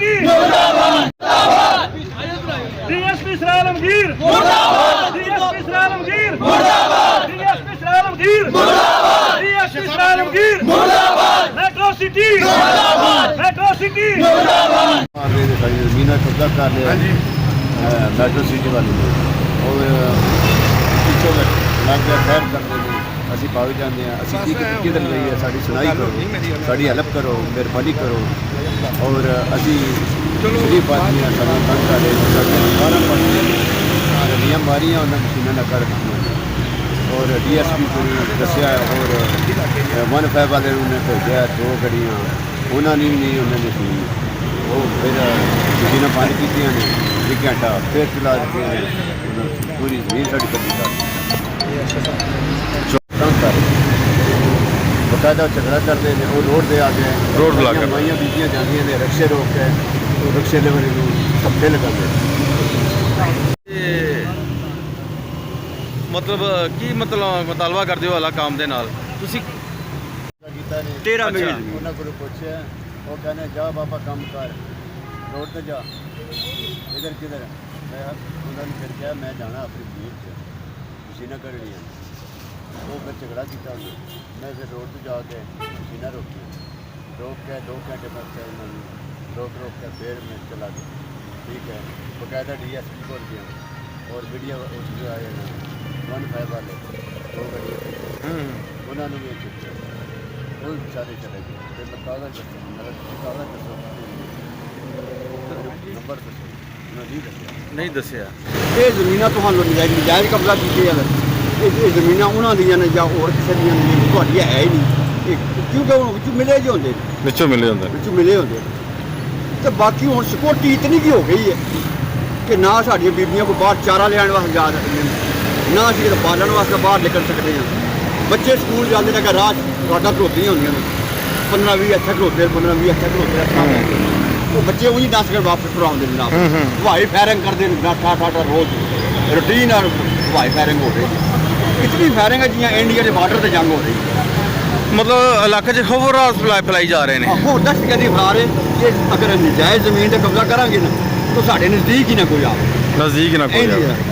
city मुर्दाबाद DSP sir Alamgir मुर्दाबाद DSP sir Alamgir मुर्दाबाद डीएसपी सर आलमगीर मुर्दाबाद डीएसपी सर आलमगीर मुर्दाबाद मेट्रो सिटी मुर्दाबाद मेट्रो सिटी मुर्दाबाद मीना कब्जा कर लिया मेट्रो सिटी वाली ने और पिछों लग गया खैर करते हैं ਅਸੀਂ ਪਾਵ ਜਾਂਦੇ ਹਾਂ ਅਸੀਂ ਕਿਧਰ ਲਈ ਹੈ ਸਾਡੀ ਸੁਣਾਈ ਕਰੋ ਸਾਡੀ ਹੈਲਪ ਕਰੋ ਮਿਹਰਬਾਨੀ ਕਰੋ ਔਰ ਅਸੀਂ ਸ਼ਰੀਫ ਆਦਮੀ ਹਾਂ ਸਾਨੂੰ ਤੰਗ ਕਰ ਰਹੇ ਸਾਡੀਆਂ 12 ਪਾਰਟੀਆਂ ਰਲੀਆਂ ਮਾਰੀਆਂ ਉਹਨਾਂ ਮਸ਼ੀਨਾਂ ਨਾਲ ਕਰ ਦਿੱਤੀਆਂ ਔਰ ਡੀਐਸਪੀ ਨੂੰ ਦੱਸਿਆ ਔਰ 1 ਵਾਲੇ ਨੂੰ ਭੇਜਿਆ 2 ਗੱਡੀਆਂ ਉਹਨਾਂ ਨੇ ਵੀ ਨਹੀਂ ਉਹਨਾਂ ਨੇ ਸੁਣੀ ਉਹ ਫਿਰ ਮਸ਼ੀਨਾਂ ਬੰਦ ਕੀਤੀਆਂ ਨੇ 1 ਘੰਟਾ ਫਿਰ ਚਲਾ ਦਿੱਤੀਆਂ ਨੇ ਪੂਰੀ ਜ਼ਮੀਨ ਸਾਡੀ ਕਬਜ਼ੇ ਕਰ बकायदा झगड़ा करते हैं वो रोड पे आते हैं रोड ब्लॉक माइया बीजियाँ जाती ने रक्शे रोक के तो रक्शे वाले धक्के लगाते मतलब की मतलब मुतालबा करते हो वाला काम के नाल तुसी 13 मिनट उन्होंने को पूछे वो कहने जा बाबा काम कर रोड पे जा इधर किधर मैं उन्होंने फिर कहा मैं जाना अपनी बीच मशीना करनी है वो फिर झगड़ा किया मैं फिर रोड पर जाके मशीना रोकी रोक के 2 घंटे बाद रोक के फिर मैं चला गया ठीक है बकायदा DSP को गया और वीडियो उसमें आए 1 वाले 2 गाड़ियाँ उन्होंने भी चुके वो बेचारे चले गए फिर मैं कागज मेरा कागज दसो नंबर दसो नहीं दसिया ये जमीन ਤੁਹਾਨੂੰ ਨਜਾਇਜ਼ ਕਬਜ਼ਾ ਕੀਤੀ ਹੈ ਇਹ ਜ਼ਮੀਨਾਂ ਉਹਨਾਂ ਦੀਆਂ ਨੇ ਜਾਂ ਹੋਰ ਕਿਸੇ ਦੀਆਂ ਨੇ ਤੁਹਾਡੀਆਂ ਹੈ ਹੀ ਨਹੀਂ ਕਿਉਂਕਿ ਹੁਣ ਵਿੱਚੋਂ ਮਿਲੇ ਜਿਹੇ ਹੁੰਦੇ ਵਿੱਚੋਂ ਮਿਲੇ ਹੁੰਦੇ ਤੇ ਬਾਕੀ ਹੁਣ ਸਿਕਿਉਰਟੀ ਇਤਨੀ ਕੀ ਹੋ ਗਈ ਹੈ ਕਿ ਨਾ ਸਾਡੀਆਂ ਬੀਬੀਆਂ ਕੋ ਬਾਹਰ ਚਾਰਾ ਲੈਣ ਵਾਸਤੇ ਜਾ ਸਕਦੀਆਂ ਨਾ ਅਸੀਂ ਕਿਤੇ ਬਾਲਣ ਵਾਸਤੇ ਬਾਹਰ ਨਿਕਲ ਸਕਦੇ ਹਾਂ ਬੱਚੇ ਸਕੂਲ ਜਾਂਦੇ ਨੇ ਕਿ ਰਾਹ ਸਾਡਾ ਖਲੋਤੀਆਂ ਹੁੰਦੀਆਂ ਨੇ 15-20 ਇੱਥੇ ਖਲੋਤੇ 15-20 ਇੱਥੇ ਖਲੋਤੇ ਉਹ ਬੱਚੇ ਉਹੀ 10 ਮਿੰਟ ਵਾਪਸ ਪਰਾਉਂਦੇ ਨੇ ਨਾਲ ਹਵਾਈ ਫਾਇਰਿੰਗ ਕਰਦੇ ਨੇ ਠਾਠਾ ਰੋਜ਼ ਰੂਟੀਨ ਨਾਲ ਹਵਾਈ ਫਾਇਰਿੰਗ ਹੋ ਰਹੀ इतनी फायरिंग है जियां इंडिया के बार्डर से जंग हो रही है मतलब इलाके च खबर फैलाई जा रहे हैं हो दस कदी फैला रहे कि अगर नजायज़ जमीन पर कब्जा करांगे ना तो साढ़े नज़दीक ही ना कोई आ नज़दीक ना कोई